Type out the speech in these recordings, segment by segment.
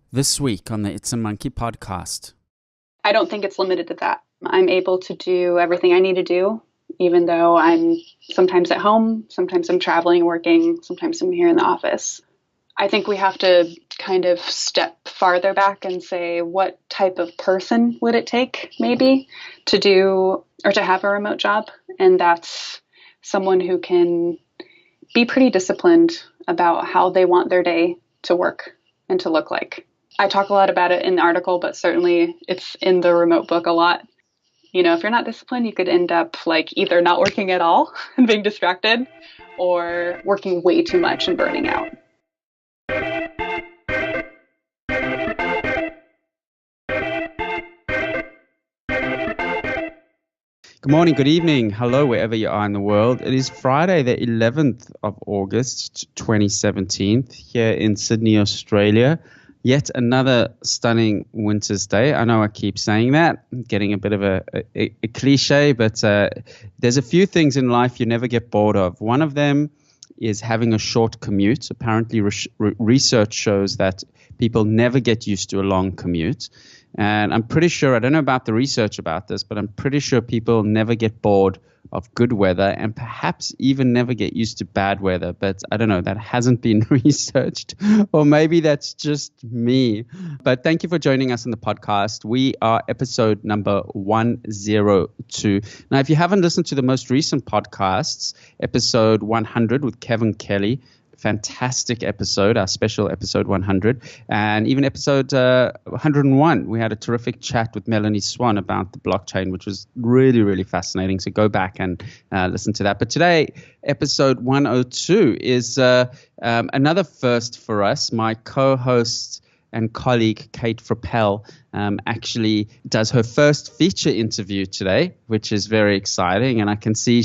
This week on the It's a Monkey podcast. I don't think it's limited to that. I'm able to do everything I need to do, even though I'm sometimes at home, sometimes I'm traveling, working, sometimes I'm here in the office. I think we have to kind of step farther back and say, what type of person would it take maybe to do or to have a remote job? And that's someone who can be pretty disciplined about how they want their day to work and to look like. I talk a lot about it in the article, but certainly it's in the remote book a lot. You know, if you're not disciplined, you could end up like either not working at all and being distracted or working way too much and burning out. Good morning, good evening, hello, wherever you are in the world. It is Friday, the 11th of August, 2017, here in Sydney, Australia. Yet another stunning winter's day. I know I keep saying that, getting a bit of a cliche, but there's a few things in life you never get bored of. One of them is having a short commute. Apparently, research shows that people never get used to a long commute. And I'm pretty sure, I don't know about the research about this, but I'm pretty sure people never get bored of good weather and perhaps even never get used to bad weather. But I don't know, that hasn't been researched, or maybe that's just me. But thank you for joining us on the podcast. We are episode number 102. Now, if you haven't listened to the most recent podcasts, episode 100 with Kevin Kelly, fantastic episode, our special episode 100, and even episode 101, we had a terrific chat with Melanie Swan about the blockchain, which was really, really fascinating. So go back and listen to that. But today, episode 102 is another first for us. My co-host and colleague, Kate Frappell, actually does her first feature interview today, which is very exciting. And I can see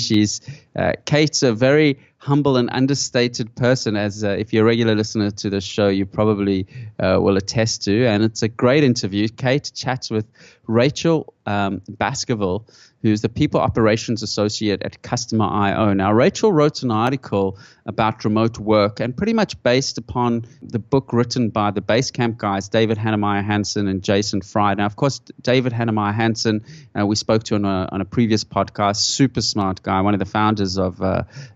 Kate's a very humble and understated person, as if you're a regular listener to the show, you probably will attest to. And it's a great interview. Kate chats with Rachel Baskerville, who's the People Operations Associate at Customer I/O. Now, Rachel wrote an article about remote work and pretty much based upon the book written by the Basecamp guys, David Hannemeyer Hansen and Jason Fry. Now, of course, David Hannemeyer Hansen, we spoke to on a previous podcast, super smart guy, one of the founders of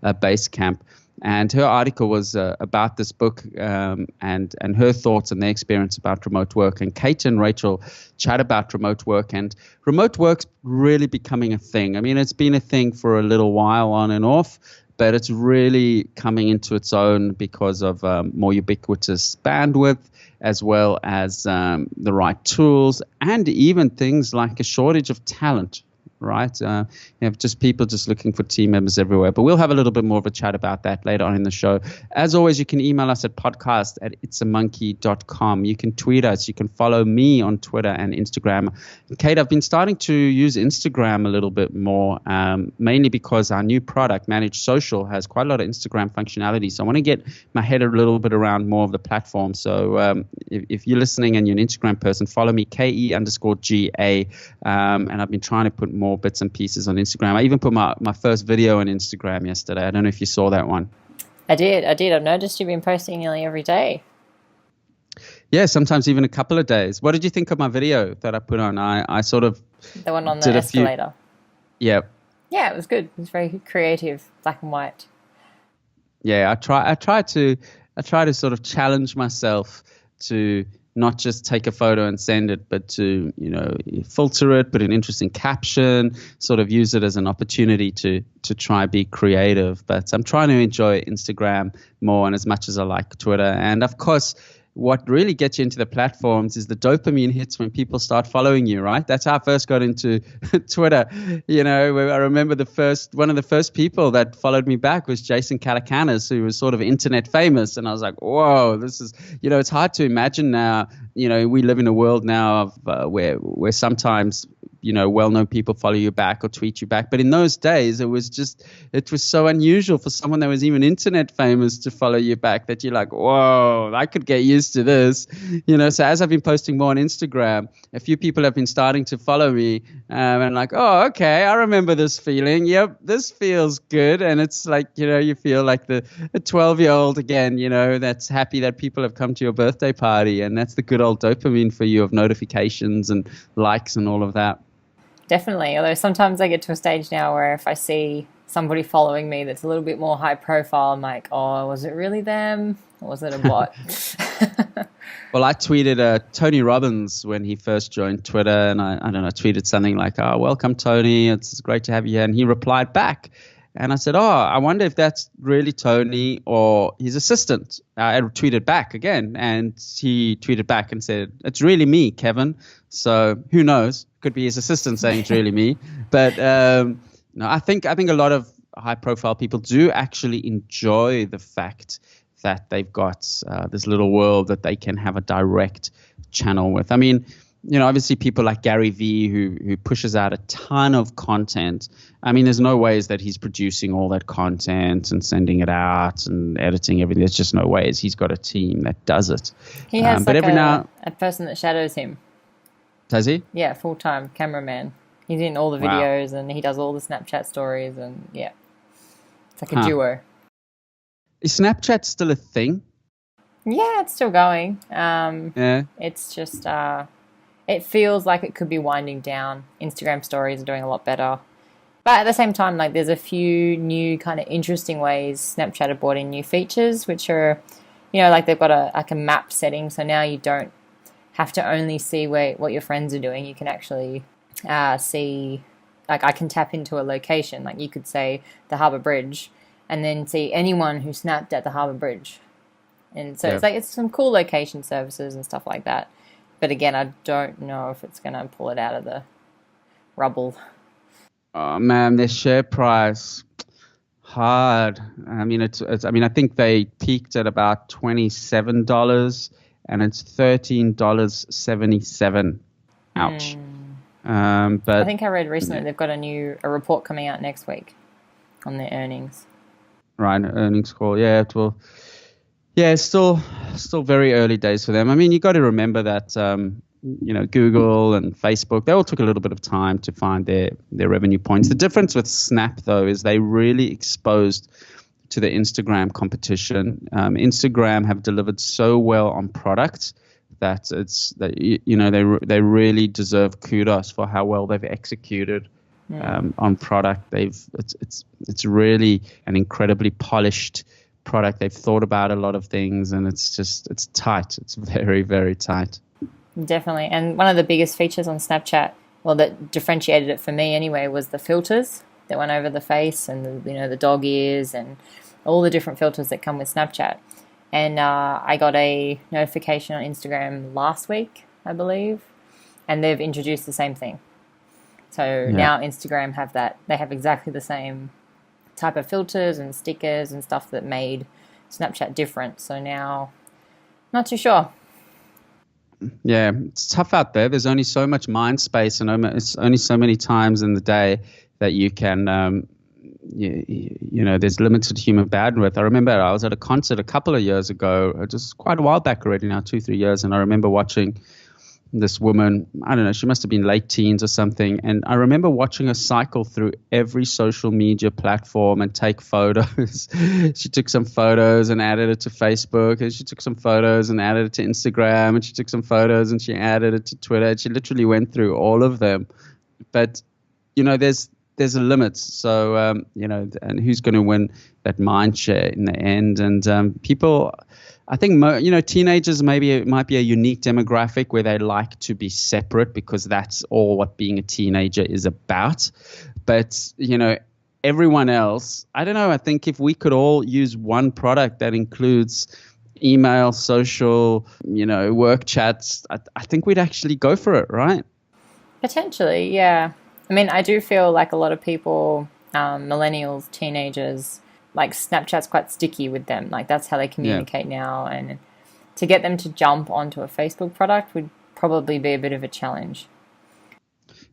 Basecamp. And her article was about this book and her thoughts and their experience about remote work. And Kate and Rachel chat about remote work, and remote work's really becoming a thing. I mean, it's been a thing for a little while on and off, but it's really coming into its own because of more ubiquitous bandwidth, as well as the right tools, and even things like a shortage of talent. Right? You have just people just looking for team members everywhere. But we'll have a little bit more of a chat about that later on in the show. As always, you can email us at podcast@itsamonkey.com. You can tweet us. You can follow me on Twitter and Instagram. Kate, I've been starting to use Instagram a little bit more, mainly because our new product, Manage Social, has quite a lot of Instagram functionality. So I want to get my head a little bit around more of the platform. So if you're listening and you're an Instagram person, follow me, KE_GA. And I've been trying to put more bits and pieces on Instagram. I even put my first video on Instagram yesterday. I don't know if you saw that one. I did. I've noticed you've been posting nearly every day. Yeah, sometimes even a couple of days. What did you think of my video that I put on? I sort of the one on the escalator. Yeah. Yeah, it was good. It was very creative, black and white. Yeah, I try to sort of challenge myself to not just take a photo and send it, but to, filter it, put an interesting caption, sort of use it as an opportunity to try be creative. But I'm trying to enjoy Instagram more and as much as I like Twitter. And of course, what really gets you into the platforms is the dopamine hits when people start following you, right? That's how I first got into Twitter. Where I remember one of the first people that followed me back was Jason Calacanis, who was sort of internet famous. And I was like, whoa, this is, it's hard to imagine now. We live in a world now of where sometimes well-known people follow you back or tweet you back. But in those days, it was so unusual for someone that was even internet famous to follow you back that you're like, whoa, I could get used to this. So as I've been posting more on Instagram, a few people have been starting to follow me and like, oh, okay, I remember this feeling. Yep, this feels good. And it's like, you feel like the 12-year-old again, that's happy that people have come to your birthday party. And that's the good old dopamine for you of notifications and likes and all of that. Definitely. Although sometimes I get to a stage now where if I see somebody following me that's a little bit more high profile, I'm like, oh, was it really them? Or was it a bot? Well, I tweeted Tony Robbins when he first joined Twitter, and I don't know, tweeted something like, oh, welcome, Tony. It's great to have you here. And he replied back. And I said, oh, I wonder if that's really Tony or his assistant. I tweeted back again, and he tweeted back and said, it's really me, Kevin. So who knows? Could be his assistant saying it's really me. But no, I think a lot of high-profile people do actually enjoy the fact that they've got this little world that they can have a direct channel with. I mean, obviously people like Gary Vee who pushes out a ton of content. I mean, there's no ways that he's producing all that content and sending it out and editing everything. There's just no ways. He's got a team that does it. He has but a person that shadows him. Does he? Yeah, full-time cameraman. He's in all the videos and he does all the Snapchat stories and yeah. It's like a duo. Is Snapchat still a thing? Yeah, it's still going. Yeah. It's just, it feels like it could be winding down. Instagram stories are doing a lot better. But at the same time, like there's a few new kind of interesting ways Snapchat have brought in new features, which are, like they've got a map setting. So now you don't have to only see what your friends are doing. You can actually see, like I can tap into a location. Like you could say the Harbour Bridge and then see anyone who snapped at the Harbour Bridge. And so it's some cool location services and stuff like that. But again, I don't know if it's going to pull it out of the rubble. Oh man, their share price hard. I mean, it's. I mean, I think they peaked at about $27, and it's $13.77. Ouch. But I think I read recently they've got a report coming out next week on their earnings. Right, earnings call. Yeah, it will. Yeah, it's still very early days for them. I mean, you got to remember that Google and Facebook, they all took a little bit of time to find their revenue points. The difference with Snap though is they really exposed to the Instagram competition. Instagram have delivered so well on product that they really deserve kudos for how well they've executed on product. It's really an incredibly polished product. They've thought about a lot of things, and it's tight. It's very, very tight. Definitely. And one of the biggest features on Snapchat, well, that differentiated it for me anyway, was the filters that went over the face and the dog ears and all the different filters that come with Snapchat. And I got a notification on Instagram last week, I believe, and they've introduced the same thing. So now Instagram have that. They have exactly the same type of filters and stickers and stuff that made Snapchat different. So now, not too sure. Yeah, it's tough out there. There's only so much mind space, and it's only so many times in the day that you can, there's limited human bandwidth. I remember I was at a concert a couple of years ago, just quite a while back already now, 2-3 years, and I remember watching this woman, I don't know, she must have been late teens or something. And I remember watching her cycle through every social media platform and take photos. She took some photos and added it to Facebook, and she took some photos and added it to Instagram, and she took some photos and she added it to Twitter. And she literally went through all of them. But, there's a limit. So, and who's going to win that mind share in the end? And people, I think, teenagers might be a unique demographic where they like to be separate because that's all what being a teenager is about. But, everyone else, I don't know, I think if we could all use one product that includes email, social, work chats, I think we'd actually go for it, right? Potentially, yeah. I mean, I do feel like a lot of people, millennials, teenagers, like Snapchat's quite sticky with them. Like that's how they communicate now. And to get them to jump onto a Facebook product would probably be a bit of a challenge.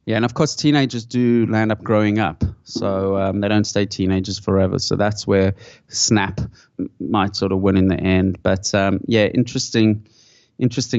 Yeah, and of course, teenagers do land up growing up, so they don't stay teenagers forever. So that's where Snap might sort of win in the end. But yeah, interesting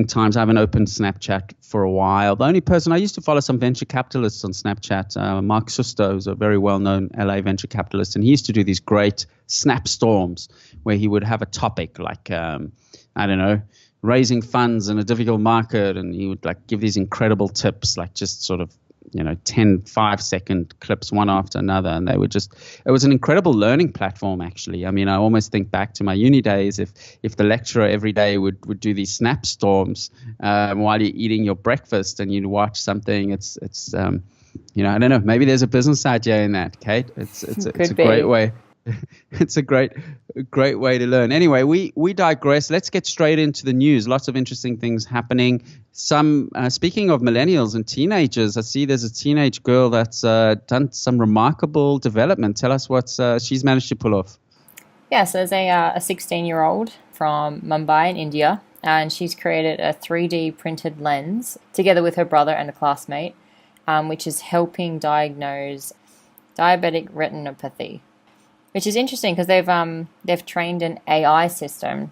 times. I haven't opened Snapchat for a while. The only person I used to follow some venture capitalists on Snapchat. Mark Susto is a very well-known LA venture capitalist, and he used to do these great Snap storms where he would have a topic like I don't know, raising funds in a difficult market, and he would like give these incredible tips, like just sort of 10 5-second clips one after another, and they were just, it was an incredible learning platform actually. I mean, I almost think back to my uni days, if the lecturer every day would do these snap storms while you're eating your breakfast and you'd watch something. It's I don't know, maybe there's a business idea in that, Kate. It's a great way. It's a great way to learn. Anyway, we digress. Let's get straight into the news. Lots of interesting things happening. Some speaking of millennials and teenagers, I see there's a teenage girl that's done some remarkable development. Tell us what she's managed to pull off. Yeah, so there's a 16-year-old from Mumbai in India, and she's created a 3D printed lens together with her brother and a classmate, which is helping diagnose diabetic retinopathy. Which is interesting because they've trained an AI system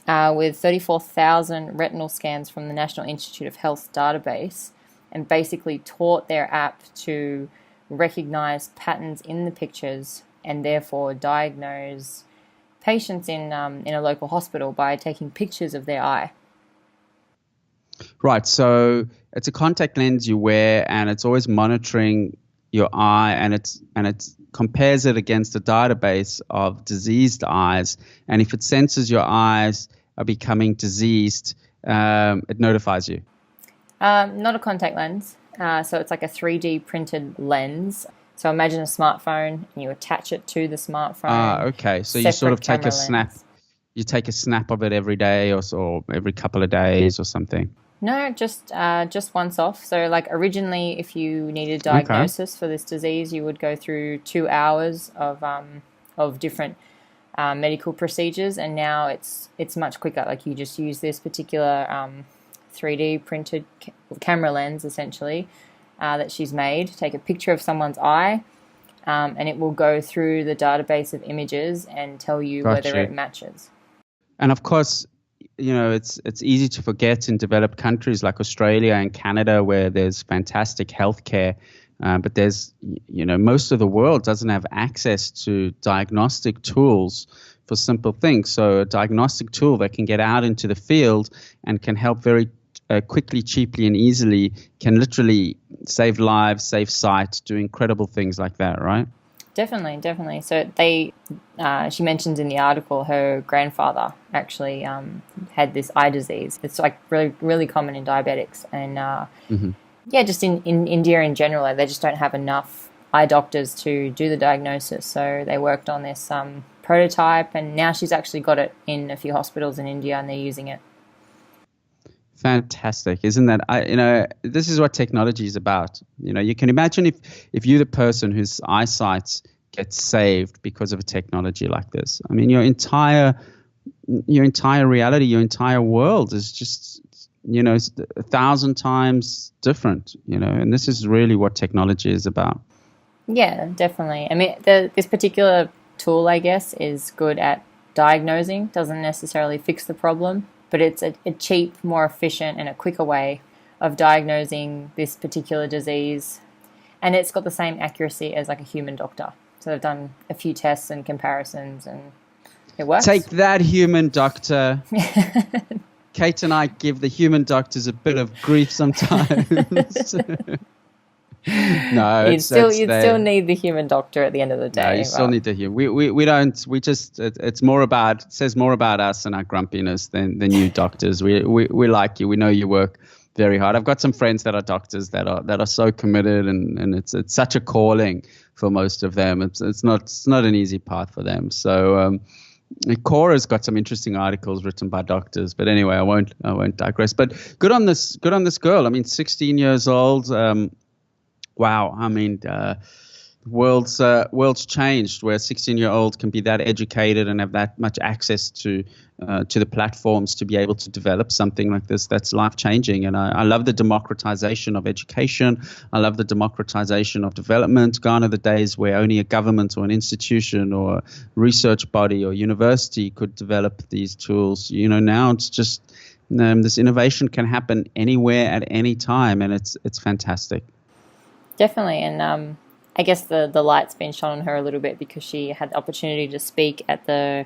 with 34,000 retinal scans from the National Institute of Health database, and basically taught their app to recognize patterns in the pictures and therefore diagnose patients in a local hospital by taking pictures of their eye. Right. So it's a contact lens you wear, and it's always monitoring your eye, and it's compares it against a database of diseased eyes, and if it senses your eyes are becoming diseased, it notifies you. Not a contact lens, so it's like a 3D printed lens. So imagine a smartphone, and you attach it to the smartphone. Okay. So you sort of take a snap. You take a snap of it every day, or every couple of days, or something. No, just once off. So like originally, if you needed diagnosis for this disease, you would go through 2 hours of different medical procedures, and now it's much quicker. Like you just use this particular 3D printed camera lens, essentially, that she's made. Take a picture of someone's eye, and it will go through the database of images and tell you whether it matches. And of course, it's easy to forget in developed countries like Australia and Canada, where there's fantastic healthcare, but there's, most of the world doesn't have access to diagnostic tools for simple things. So a diagnostic tool that can get out into the field and can help very quickly, cheaply, and easily can literally save lives, save sight, do incredible things like that, right? Definitely. So she mentions in the article her grandfather actually had this eye disease. It's like really, really common in diabetics, and just in India in general, they just don't have enough eye doctors to do the diagnosis. So they worked on this prototype, and now she's actually got it in a few hospitals in India, and they're using it. Fantastic, isn't that? This is what technology is about. You can imagine if you're the person whose eyesight gets saved because of a technology like this. I mean, your entire reality, your entire world is just 1,000 times different. And this is really what technology is about. Yeah, definitely. I mean, this particular tool, I guess, is good at diagnosing. Doesn't necessarily fix the problem, but it's a cheap, more efficient, and a quicker way of diagnosing this particular disease. And it's got the same accuracy as like a human doctor. So they've done a few tests and comparisons, and it works. Take that, human doctor. Kate and I give the human doctors a bit of grief sometimes. No, you'd still need the human doctor at the end of the day. No, you still need the human. We don't. We just. It's more about. It says more about us and our grumpiness than you doctors. We like you. We know you work very hard. I've got some friends that are doctors that are so committed, and it's such a calling for most of them. It's not an easy path for them. So Cora's got some interesting articles written by doctors. But anyway, I won't digress. But good on this girl. I mean, 16 years old. Wow. I mean, world's changed, where a 16-year-old can be that educated and have that much access to the platforms to be able to develop something like this. That's life-changing, and I love the democratization of education. I love the democratization of development. Gone are the days where only a government or an institution or a research body or university could develop these tools. Now it's just this innovation can happen anywhere at any time, and it's fantastic. Definitely, and I guess the light's been shone on her a little bit because she had the opportunity to speak at the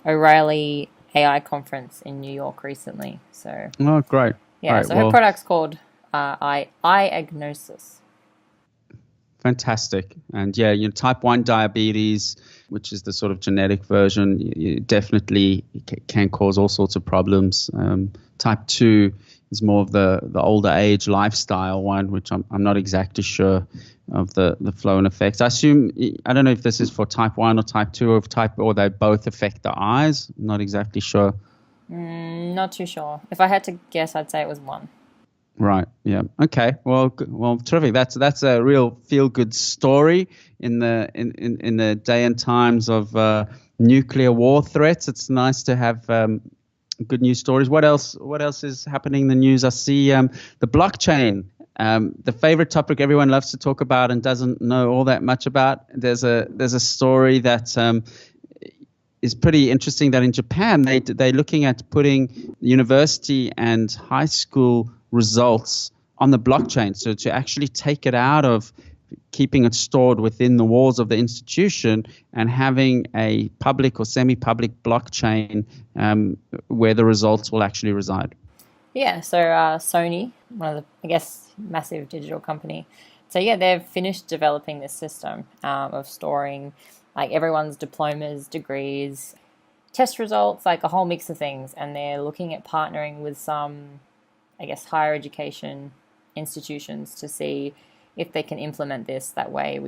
O'Reilly AI conference in New York recently. So great. Yeah, so her product's called iAgnosis. Fantastic. And type 1 diabetes, which is the sort of genetic version, definitely can cause all sorts of problems. Type 2 is more of the older age lifestyle one, which I'm not exactly sure of the flow and effects. I don't know if this is for type 1 or type 2 or they both affect the eyes. I'm not exactly sure. Not too sure. If I had to guess, I'd say it was 1. Right. Yeah. Okay. Well, terrific. That's a real feel-good story in the day and times of nuclear war threats. It's nice to have good news stories. What else is happening in the news? I see the blockchain, the favorite topic everyone loves to talk about and doesn't know all that much about. There's a story that is pretty interesting that in Japan they're looking at putting university and high school results on the blockchain. So to actually take it out of keeping it stored within the walls of the institution and having a public or semi-public blockchain where the results will actually reside. Yeah, so Sony, one of the, I guess, massive digital company. So yeah, they've finished developing this system of storing like everyone's diplomas, degrees, test results, like a whole mix of things. And they're looking at partnering with some, I guess, higher education institutions to see if they can implement this. That way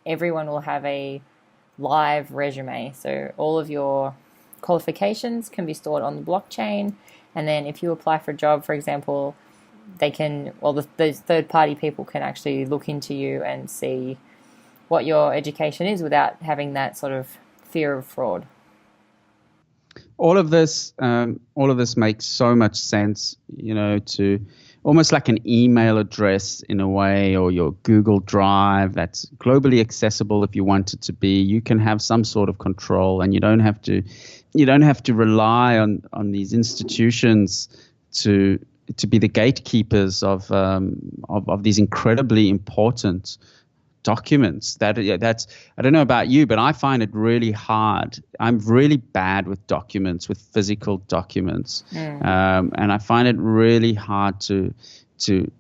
everyone will have a live resume. So all of your qualifications can be stored on the blockchain. And then if you apply for a job, for example, those third-party people can actually look into you and see what your education is without having that sort of fear of fraud. All of this makes so much sense, to almost like an email address in a way, or your Google Drive that's globally accessible if you want it to be. You can have some sort of control, and you don't have to rely on these institutions to be the gatekeepers of these incredibly important documents. That's I don't know about you, but I find it really hard. I'm really bad with documents, with physical documents, and I find it really hard to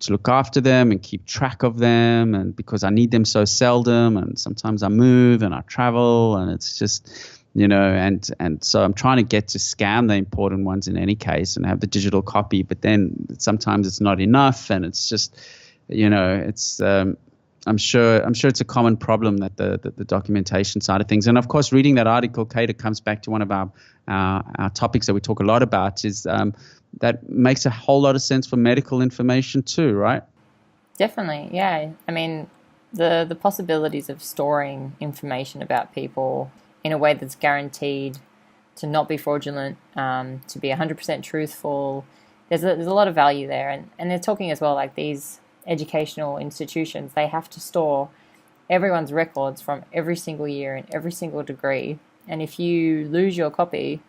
look after them and keep track of them, and because I need them so seldom, and sometimes I move and I travel, and it's just and so I'm trying to get to scan the important ones in any case and have the digital copy, but then sometimes it's not enough, and it's just it's I'm sure it's a common problem, that the documentation side of things. And of course, reading that article, Kate, it comes back to one of our topics that we talk a lot about, is that makes a whole lot of sense for medical information too, right? Definitely, yeah. I mean, the possibilities of storing information about people in a way that's guaranteed to not be fraudulent, to be 100% truthful, there's a lot of value there. And they're talking as well, like these educational institutions, they have to store everyone's records from every single year and every single degree. And if you lose your copy,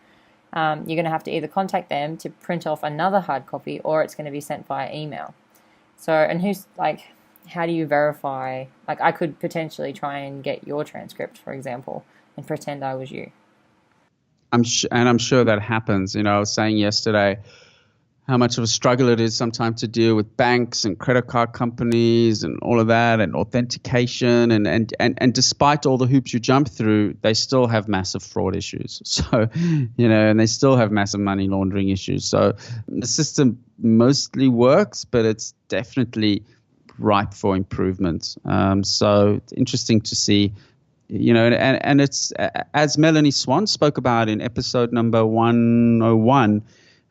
you're going to have to either contact them to print off another hard copy, or it's going to be sent via email. So, and how do you verify? Like, I could potentially try and get your transcript, for example, and pretend I was you. I'm sure that happens. I was saying yesterday how much of a struggle it is sometimes to deal with banks and credit card companies and all of that, and authentication, and despite all the hoops you jump through, they still have massive fraud issues. So, and they still have massive money laundering issues. So the system mostly works, but it's definitely ripe for improvement. So it's interesting to see, and it's, as Melanie Swan spoke about in episode number 101,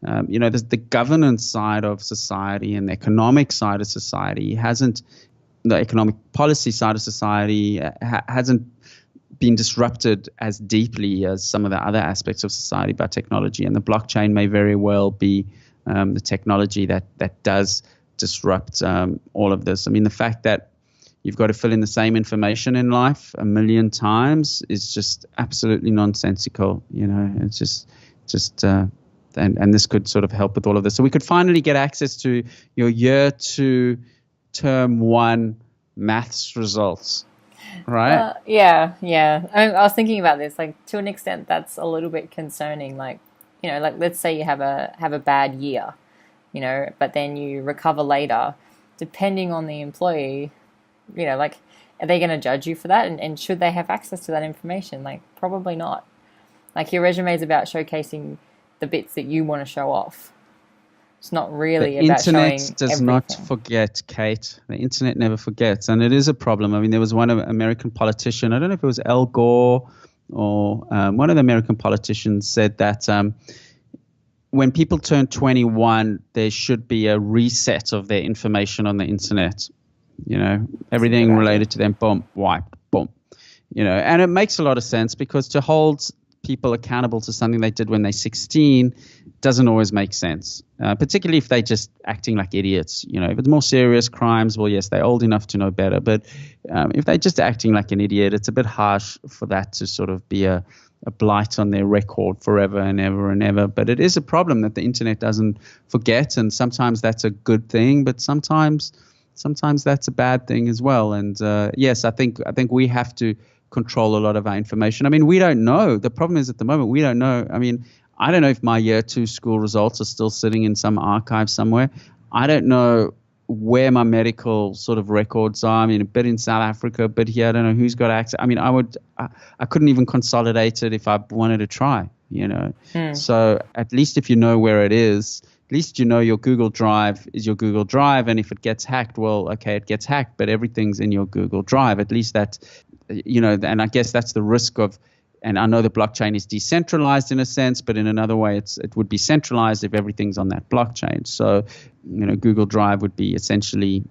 there's the governance side of society and the economic side of society hasn't the economic policy side of society hasn't been disrupted as deeply as some of the other aspects of society by technology. And the blockchain may very well be the technology that does disrupt all of this. I mean, the fact that you've got to fill in the same information in life a million times is just absolutely nonsensical. It's just and this could sort of help with all of this. So we could finally get access to your year 2, term 1 maths results, right? Yeah. I was thinking about this. Like, to an extent, that's a little bit concerning. Like, like let's say you have a bad year, but then you recover later. Depending on the employee, like, are they going to judge you for that? And should they have access to that information? Like, probably not. Like, your resume is about showcasing the bits that you want to show off. It's not really about showing everything. The internet does not forget, Kate. The internet never forgets, and it is a problem. I mean, there was one American politician, I don't know if it was Al Gore or one of the American politicians, said that when people turn 21, there should be a reset of their information on the internet. Everything related to them, boom, wiped, boom. And it makes a lot of sense, because to hold people accountable to something they did when they're 16 doesn't always make sense, particularly if they're just acting like idiots. If it's more serious crimes, well, yes, they're old enough to know better. But if they're just acting like an idiot, it's a bit harsh for that to sort of be a blight on their record forever and ever and ever. But it is a problem that the internet doesn't forget, and sometimes that's a good thing, but sometimes that's a bad thing as well. And yes, I think we have to control a lot of our information. I mean, we don't know. The problem is, at the moment, we don't know. I mean, I don't know if my year 2 school results are still sitting in some archive somewhere. I don't know where my medical sort of records are. I mean, a bit in South Africa, but here I don't know who's got access. I mean, I couldn't even consolidate it if I wanted to try, So at least if you know where it is, at least your Google Drive is your Google Drive, and if it gets hacked, well, okay, it gets hacked, but everything's in your Google Drive. At least that, and I guess that's the risk of, and I know the blockchain is decentralized in a sense, but in another way, it would be centralized if everything's on that blockchain. So, Google Drive would be essentially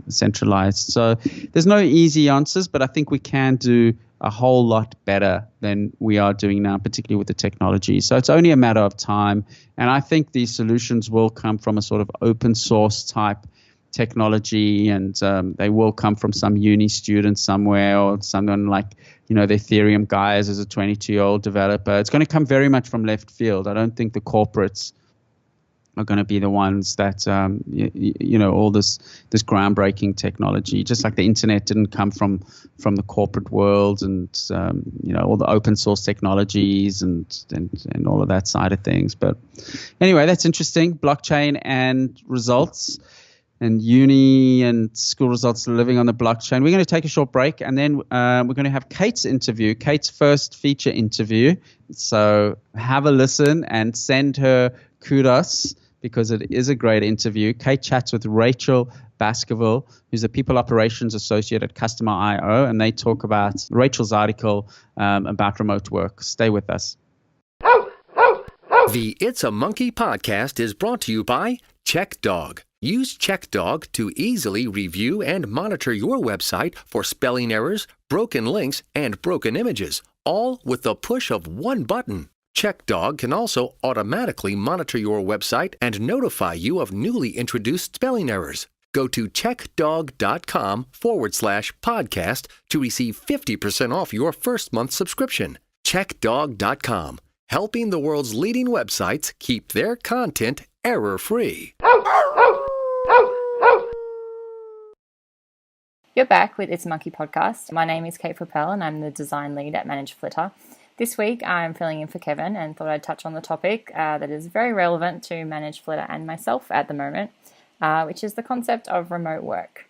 centralized. So there's no easy answers, but I think we can do a whole lot better than we are doing now, particularly with the technology. So it's only a matter of time. And I think these solutions will come from a sort of open source type technology, and they will come from some uni student somewhere, or someone like, the Ethereum guys as a 22-year-old developer. It's going to come very much from left field. I don't think the corporates are going to be the ones that, all this groundbreaking technology, just like the internet didn't come from the corporate world, and, all the open source technologies and all of that side of things. But anyway, that's interesting. Blockchain and results, and uni and school results living on the blockchain. We're going to take a short break, and then we're going to have Kate's interview, Kate's first feature interview. So have a listen and send her kudos, because it is a great interview. Kate chats with Rachel Baskerville, who's a People Operations Associate at Customer I/O, and they talk about Rachel's article about remote work. Stay with us. The It's a Monkey podcast is brought to you by CheckDog. Use CheckDog to easily review and monitor your website for spelling errors, broken links, and broken images, all with the push of one button. CheckDog can also automatically monitor your website and notify you of newly introduced spelling errors. Go to checkdog.com/podcast to receive 50% off your first month subscription. CheckDog.com, helping the world's leading websites keep their content error-free. You're back with It's a Monkey podcast. My name is Kate Frappell, and I'm the design lead at ManageFlitter. This week, I'm filling in for Kevin and thought I'd touch on the topic that is very relevant to ManageFlitter and myself at the moment, which is the concept of remote work.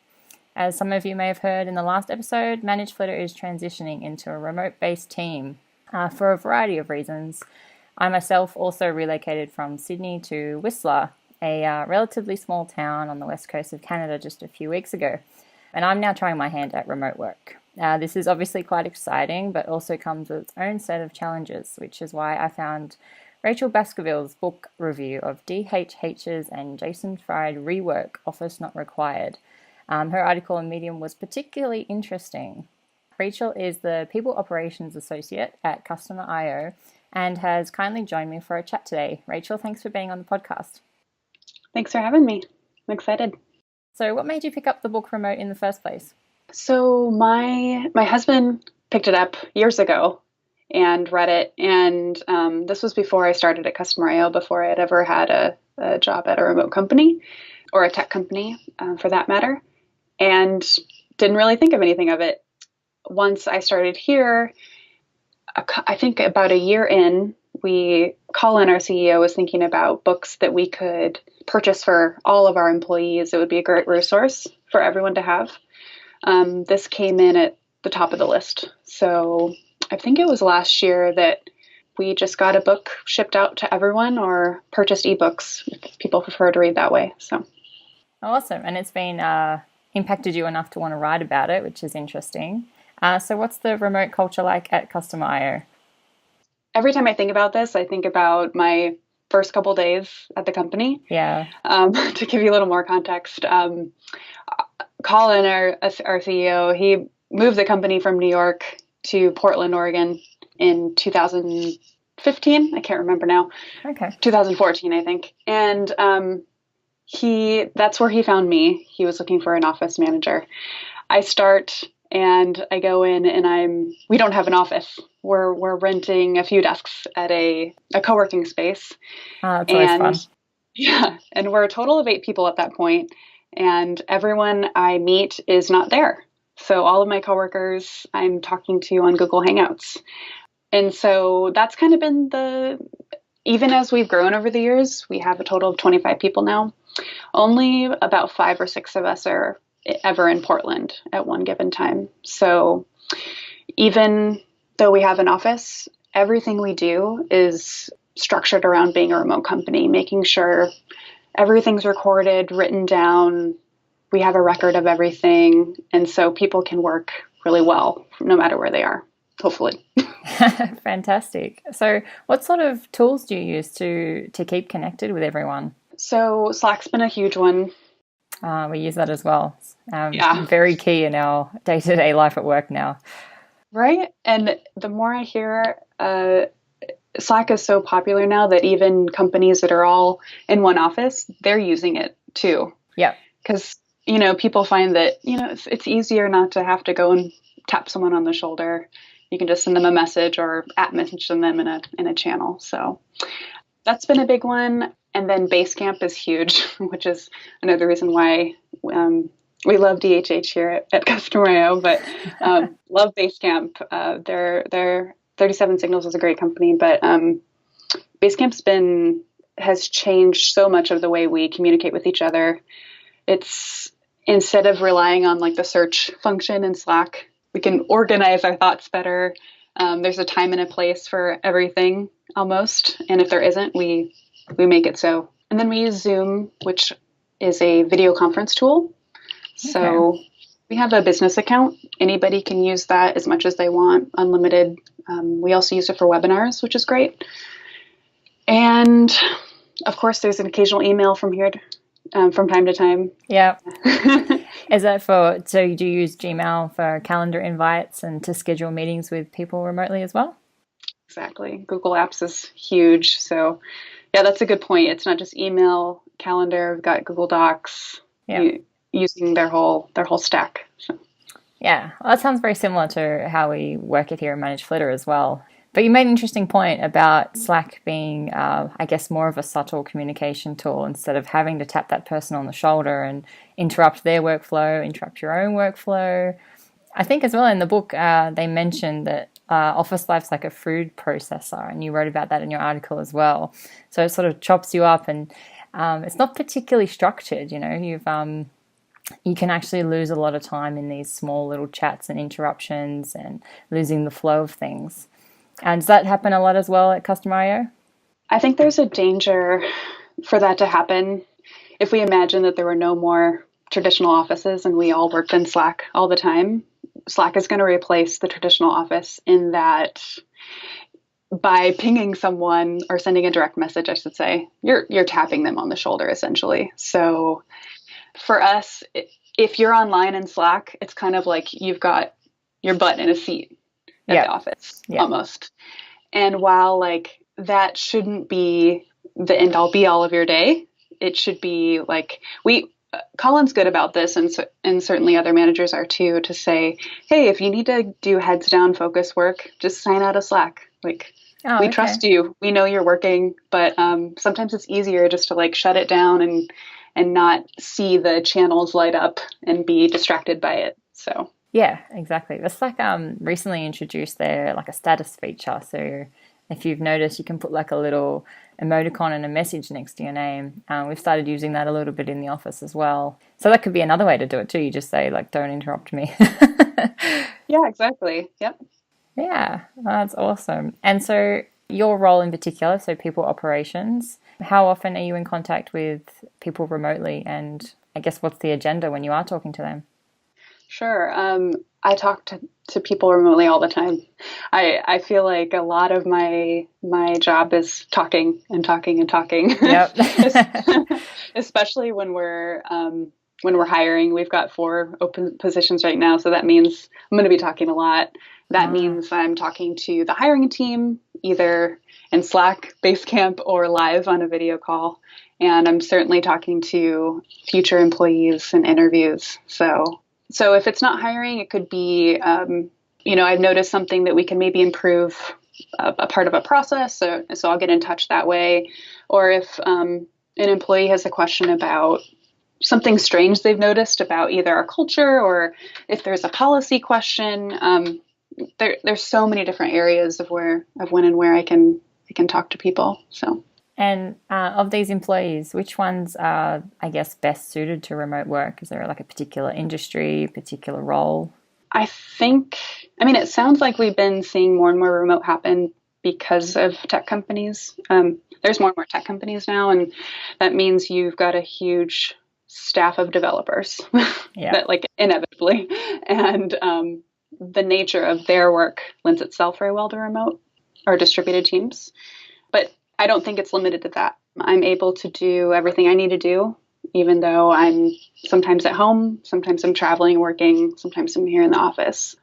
As some of you may have heard in the last episode, ManageFlitter is transitioning into a remote-based team for a variety of reasons. I myself also relocated from Sydney to Whistler, a relatively small town on the west coast of Canada, just a few weeks ago. And I'm now trying my hand at remote work. This is obviously quite exciting, but also comes with its own set of challenges, which is why I found Rachel Baskerville's book review of DHH's and Jason Fried Rework Office Not Required Her article on Medium was particularly interesting. Rachel is the People Operations Associate at Customer.io and has kindly joined me for a chat today. Rachel, thanks for being on the podcast. Thanks for having me. I'm excited. So what made you pick up the book Remote in the first place? So my husband picked it up years ago and read it. And this was before I started at Customer.io, before I had ever had a job at a remote company or a tech company for that matter, and didn't really think of anything of it. Once I started here, I think about a year in, Colin, our CEO, was thinking about books that we could purchase for all of our employees. It would be a great resource for everyone to have. This came in at the top of the list. So I think it was last year that we just got a book shipped out to everyone, or purchased ebooks if people prefer to read that way. So awesome. And it's been impacted you enough to want to write about it, which is interesting. So what's the remote culture like at Customer.io? Every time I think about this, I think about my first couple days at the company. Yeah. To give you a little more context, Colin, our CEO, he moved the company from New York to Portland, Oregon in 2015. I can't remember now. Okay. 2014, I think. And that's where he found me. He was looking for an office manager. I start and I go in, and we don't have an office. We're renting a few desks at a co-working space. That's always fun. Yeah, and we're a total of 8 people at that point, and everyone I meet is not there. So all of my coworkers I'm talking to on Google Hangouts. And so that's kind of been even as we've grown over the years, we have a total of 25 people now. Only about 5 or 6 of us are ever in Portland at one given time. So even though we have an office, everything we do is structured around being a remote company, making sure everything's recorded, written down. We have a record of everything. And so people can work really well, no matter where they are, hopefully. Fantastic. So what sort of tools do you use to keep connected with everyone? So Slack's been a huge one. We use that as well. Yeah. Very key in our day-to-day life at work now. Right. And the more I hear, Slack is so popular now that even companies that are all in one office, they're using it too. Yeah. Because, people find that, it's easier not to have to go and tap someone on the shoulder. You can just send them a message or message them in a channel. So that's been a big one. And then Basecamp is huge, which is another reason why we love DHH here at Customer.io, but love Basecamp. Their 37 Signals is a great company, but Basecamp has changed so much of the way we communicate with each other. It's, instead of relying on like the search function in Slack, we can organize our thoughts better. There's a time and a place for everything almost. And if there isn't, we make it so. And then we use Zoom, which is a video conference tool. Okay. So we have a business account. Anybody can use that as much as they want, unlimited. We also use it for webinars, which is great. And of course, there's an occasional email from here from time to time. Yeah. Is that so do you use Gmail for calendar invites and to schedule meetings with people remotely as well? Exactly. Google Apps is huge. So yeah, that's a good point. It's not just email, calendar. We've got Google Docs, using their whole stack. So. Yeah, well, that sounds very similar to how we work it here in ManageFlitter as well. But you made an interesting point about Slack being, I guess, more of a subtle communication tool instead of having to tap that person on the shoulder and interrupt their workflow, interrupt your own workflow. I think as well in the book, they mentioned that Office Life's like a food processor, and you wrote about that in your article as well. So it sort of chops you up, and it's not particularly structured. You can actually lose a lot of time in these small little chats and interruptions and losing the flow of things. And does that happen a lot as well at Customer.io? I think there's a danger for that to happen. If we imagine that there were no more traditional offices and we all worked in Slack all the time, Slack is going to replace the traditional office in that by pinging someone or sending a direct message, I should say, you're tapping them on the shoulder essentially. So for us, if you're online in Slack, it's kind of like you've got your butt in a seat at the office almost. And while like that shouldn't be the end all be all of your day, it should be like Colin's good about this, and certainly other managers are too, to say, hey, if you need to do heads down focus work, just sign out of Slack. Like, we trust you. We know you're working, but sometimes it's easier just to like shut it down and not see the channels light up and be distracted by it. So yeah, exactly. It's like recently introduced their like a status feature. So if you've noticed, you can put like a little emoticon and a message next to your name. We've started using that a little bit in the office as well. So that could be another way to do it too. You just say like, don't interrupt me. Yeah, exactly. Yep. Yeah, that's awesome. And so your role in particular, so people operations, how often are you in contact with people remotely? And I guess what's the agenda when you are talking to them? Sure. I talk to people remotely all the time. I feel like a lot of my job is talking and talking and talking. Yep. Especially when we're hiring. We've got 4 open positions right now, so that means I'm going to be talking a lot. That means I'm talking to the hiring team, either in Slack, Basecamp, or live on a video call. And I'm certainly talking to future employees and interviews. So if it's not hiring, it could be, I've noticed something that we can maybe improve a part of a process. So I'll get in touch that way. Or if an employee has a question about something strange they've noticed about either our culture, or if there's a policy question, there's so many different areas of when and where I can talk to people. So. And of these employees, which ones are, I guess, best suited to remote work? Is there like a particular industry, particular role? I mean, it sounds like we've been seeing more and more remote happen because of tech companies. There's more and more tech companies now, and that means you've got a huge staff of developers that like inevitably, and the nature of their work lends itself very well to remote or distributed teams. But I don't think it's limited to that. I'm able to do everything I need to do, even though I'm sometimes at home, sometimes I'm traveling, working, sometimes I'm here in the office.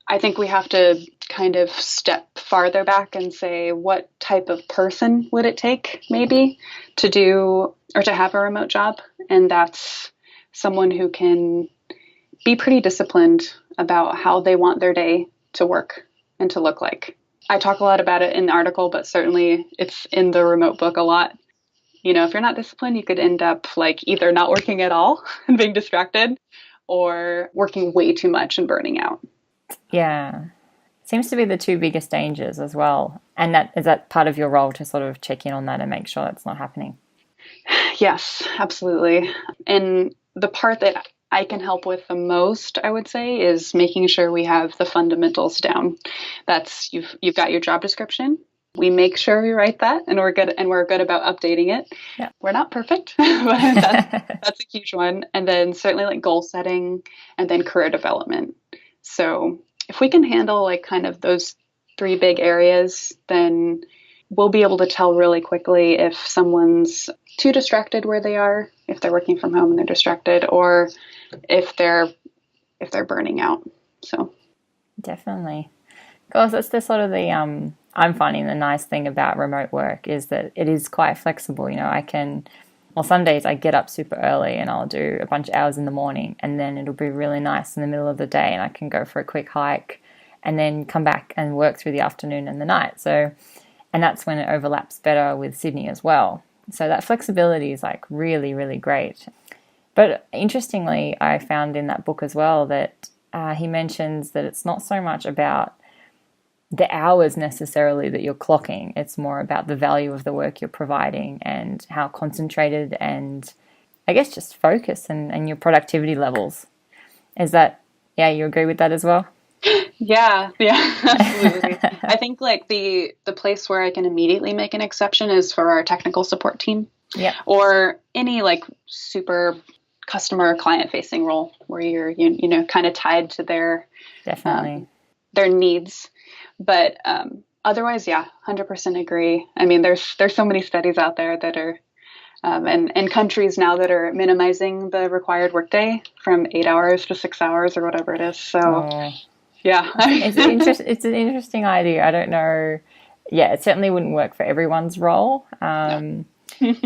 I think we have to kind of step farther back and say, what type of person would it take maybe to do or to have a remote job? And that's someone who can be pretty disciplined about how they want their day to work and to look like. I talk a lot about it in the article, but certainly it's in the remote book a lot. If you're not disciplined, you could end up like either not working at all and being distracted, or working way too much and burning out. Yeah. Seems to be the 2 biggest dangers as well. And is that part of your role to sort of check in on that and make sure that's not happening? Yes, absolutely. And the part that I can help with the most, I would say, is making sure we have the fundamentals down. That's you've got your job description. We make sure we write that, and we're good about updating it. Yeah. We're not perfect, but that's a huge one. And then certainly like goal setting, and then career development. So if we can handle like kind of those 3 big areas, then we'll be able to tell really quickly if someone's too distracted where they are, if they're working from home and they're distracted, or if they're burning out. So definitely. Because that's the sort of the I'm finding the nice thing about remote work is that it is quite flexible. Some days I get up super early and I'll do a bunch of hours in the morning, and then it'll be really nice in the middle of the day and I can go for a quick hike and then come back and work through the afternoon and the night. So, and that's when it overlaps better with Sydney as well. So that flexibility is like really, really great. But interestingly, I found in that book as well that he mentions that it's not so much about the hours necessarily that you're clocking. It's more about the value of the work you're providing and how concentrated and I guess just focus and your productivity levels. Is that, you agree with that as well? Yeah, absolutely. I think like the place where I can immediately make an exception is for our technical support team. Yeah. Or any like super customer client facing role where you're kind of tied to their definitely their needs. But otherwise, 100% agree. I mean, there's so many studies out there that are and countries now that are minimizing the required workday from 8 hours to 6 hours or whatever it is. So, yeah. It's an interesting idea. I don't know. Yeah, it certainly wouldn't work for everyone's role. No.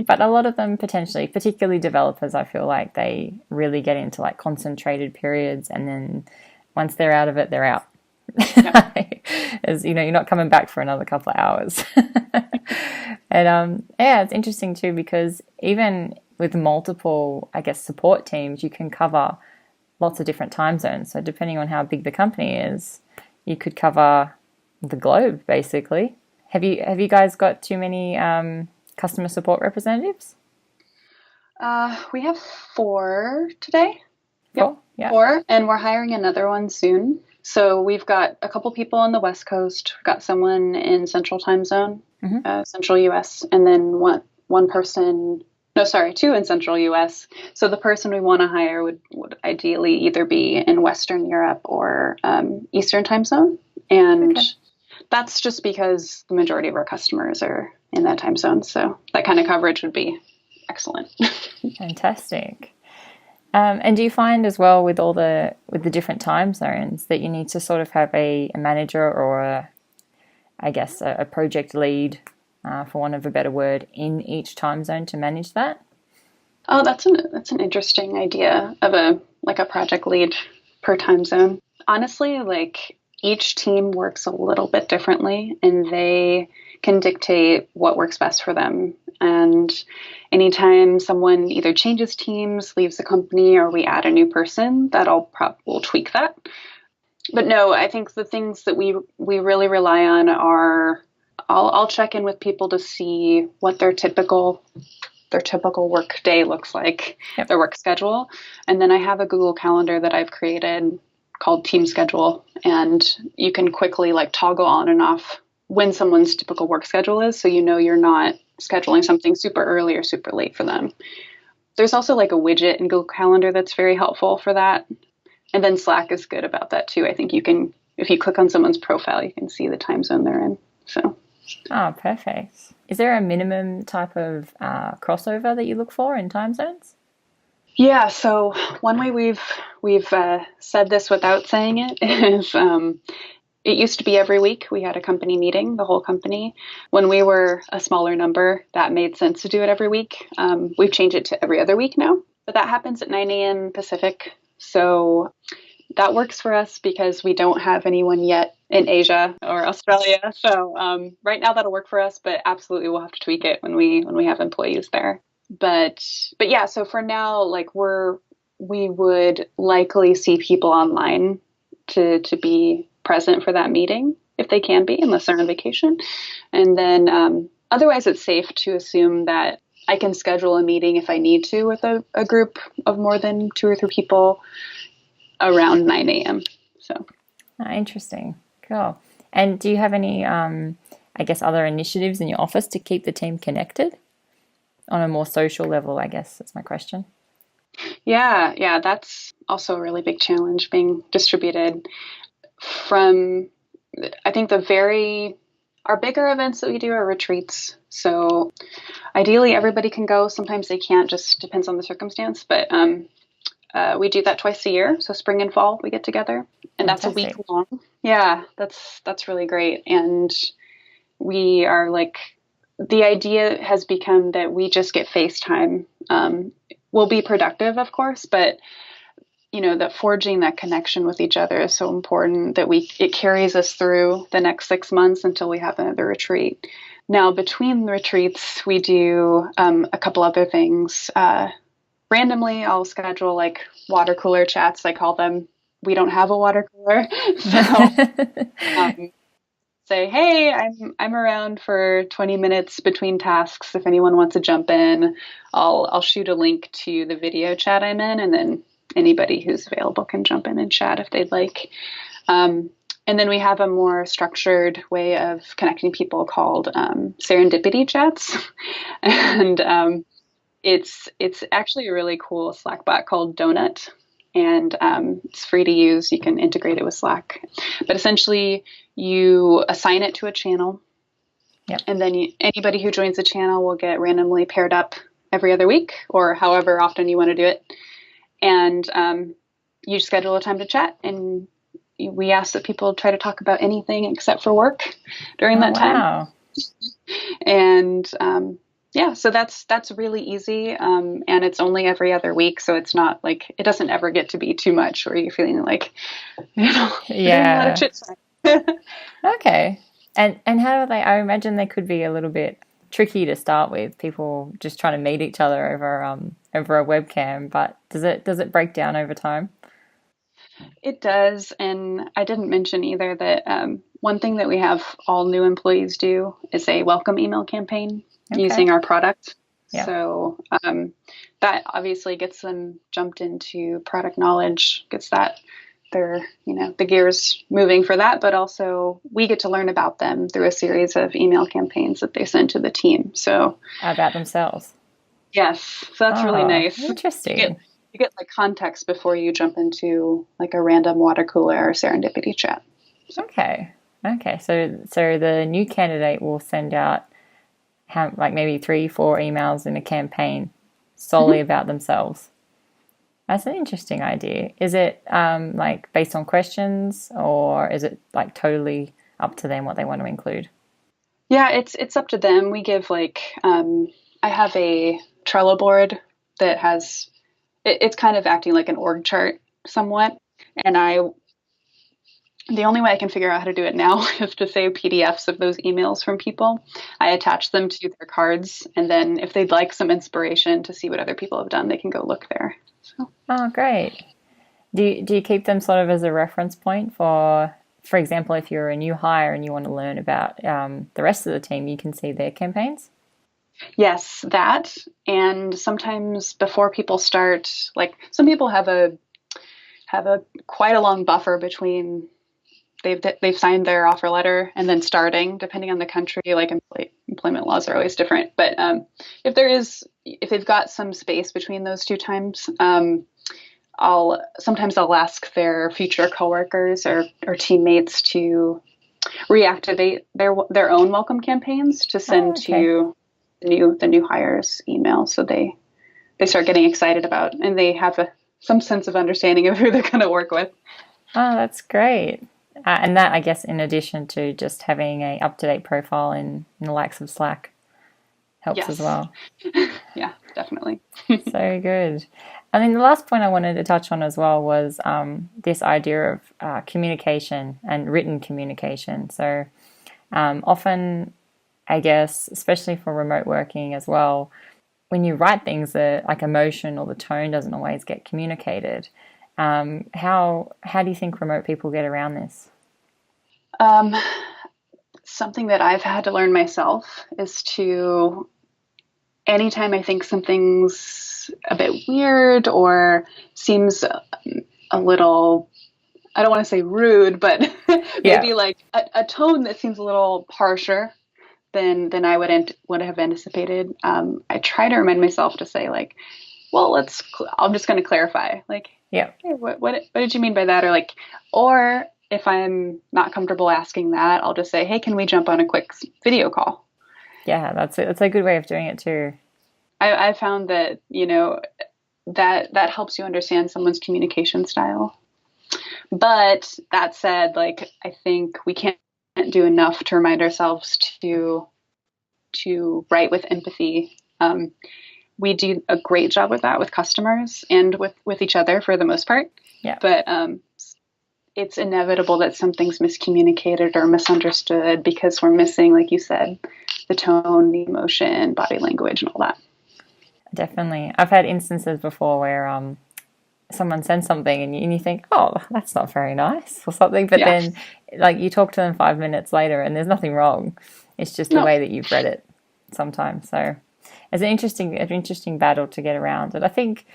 But a lot of them potentially, particularly developers, I feel like they really get into like concentrated periods, and then once they're out of it, they're out. Yeah. As you know, you're not coming back for another couple of hours. And yeah, it's interesting too, because even with multiple, I guess, support teams, you can cover lots of different time zones. So depending on how big the company is, you could cover the globe basically. Have you guys got too many customer support representatives? We have 4 today. 4? Yep, yeah. 4, and we're hiring another one soon. So we've got a couple people on the West Coast. We've got someone in Central Time Zone, Central US, and then one person. No, sorry, 2 in Central US. So the person we want to hire would ideally either be in Western Europe or Eastern Time Zone, and that's just because the majority of our customers are in that time zone. So that kind of coverage would be excellent. Fantastic. And do you find as well with the different time zones that you need to sort of have a manager or a project lead, for want of a better word, in each time zone to manage that? Oh, that's an interesting idea of a project lead per time zone. Honestly, like each team works a little bit differently, and they can dictate what works best for them. And anytime someone either changes teams, leaves the company, or we add a new person, we'll tweak that. But no, I think the things that we really rely on are, I'll check in with people to see what their typical work day looks like, their work schedule. And then I have a Google Calendar that I've created called Team Schedule, and you can quickly like toggle on and off when someone's typical work schedule is, so you know you're not scheduling something super early or super late for them. There's also like a widget in Google Calendar that's very helpful for that. And then Slack is good about that too. I think you can, if you click on someone's profile, you can see the time zone they're in. So. Oh, perfect. Is there a minimum type of crossover that you look for in time zones? Yeah. So one way we've said this without saying it is, it used to be every week we had a company meeting, the whole company. When we were a smaller number, that made sense to do it every week. We've changed it to every other week now, but that happens at 9 a.m. Pacific. So that works for us because we don't have anyone yet in Asia or Australia. So right now that'll work for us, but absolutely we'll have to tweak it when we have employees there. But yeah, so for now, like we would likely see people online to be present for that meeting if they can be, unless they're on vacation. And then otherwise it's safe to assume that I can schedule a meeting if I need to with a group of more than 2 or 3 people around 9 a.m. So interesting. Cool. And do you have any other initiatives in your office to keep the team connected on a more social level? I guess that's my question. Yeah, that's also a really big challenge, being distributed from, I think our bigger events that we do are retreats. So ideally everybody can go. Sometimes they can't, just depends on the circumstance. But we do that twice a year. So spring and fall we get together, and that's a week long. Yeah, that's really great. And we are like, the idea has become that we just get FaceTime. We'll be productive, of course, but that forging that connection with each other is so important that it carries us through the next 6 months until we have another retreat. Now, between the retreats, we do a couple other things. Randomly, I'll schedule like water cooler chats, I call them. We don't have a water cooler. So say, hey, I'm around for 20 minutes between tasks. If anyone wants to jump in, I'll shoot a link to the video chat I'm in, and then anybody who's available can jump in and chat if they'd like. And then we have a more structured way of connecting people called serendipity chats. And it's actually a really cool Slack bot called Donut. And it's free to use. You can integrate it with Slack. But essentially, you assign it to a channel. Yep. And then anybody who joins the channel will get randomly paired up every other week or however often you want to do it. And you schedule a time to chat, and we ask that people try to talk about anything except for work during that time. Wow. And so that's really easy. And it's only every other week. So it's not like, it doesn't ever get to be too much where you're feeling like, doing a lot of chit chat. Okay. And how do they, I imagine they could be a little bit tricky to start with, people just trying to meet each other over a webcam, but does it break down over time? It does. And I didn't mention either that one thing that we have all new employees do is a welcome email campaign using our product. Yeah. So that obviously gets them jumped into product knowledge, gets that the gears moving for that, but also we get to learn about them through a series of email campaigns that they send to the team. So about themselves. Yes. So that's really nice. Interesting. You get like context before you jump into like a random water cooler or serendipity chat. Okay. So the new candidate will send out maybe 3-4 emails in a campaign solely about themselves. That's an interesting idea. Is it like based on questions, or is it like totally up to them what they want to include? Yeah, it's up to them. We give I have a Trello board that has, it's kind of acting like an org chart somewhat. And the only way I can figure out how to do it now is to save PDFs of those emails from people. I attach them to their cards, and then if they'd like some inspiration to see what other people have done, they can go look there. So. Oh, great. Do you keep them sort of as a reference point for example, if you're a new hire and you want to learn about the rest of the team, you can see their campaigns? Yes, that. And sometimes before people start, like some people have a quite a long buffer between they've signed their offer letter and then starting, depending on the country. Like employment laws are always different. But if they've got some space between those two times, I'll ask their future coworkers or teammates to reactivate their own welcome campaigns to send to the new hires email, so they start getting excited about, and they have some sense of understanding of who they're going to work with. Oh, that's great. And that, I guess, in addition to just having a up-to-date profile in the likes of Slack, helps as well. Yeah, definitely. So good. And then the last point I wanted to touch on as well was this idea of communication and written communication. So often, I guess, especially for remote working as well, when you write things, the emotion or the tone doesn't always get communicated. How do you think remote people get around this? Something that I've had to learn myself is to, anytime I think something's a bit weird or seems a little, I don't want to say rude, but maybe like a tone that seems a little harsher than I would have anticipated. I try to remind myself to say like, well, I'm just going to clarify. Like, hey, what did you mean by that? Or if I'm not comfortable asking that, I'll just say, hey, can we jump on a quick video call? Yeah, that's a good way of doing it too. I found that, that helps you understand someone's communication style. But that said, like, I think we can't do enough to remind ourselves to write with empathy. We do a great job with that with customers and with each other for the most part. Yeah. But it's inevitable that something's miscommunicated or misunderstood because we're missing, like you said, the tone, the emotion, body language, and all that. Definitely. I've had instances before where someone sends something and you think, oh, that's not very nice or something. But then like you talk to them 5 minutes later and there's nothing wrong. It's just the way that you've read it sometimes. So it's an interesting battle to get around. And I think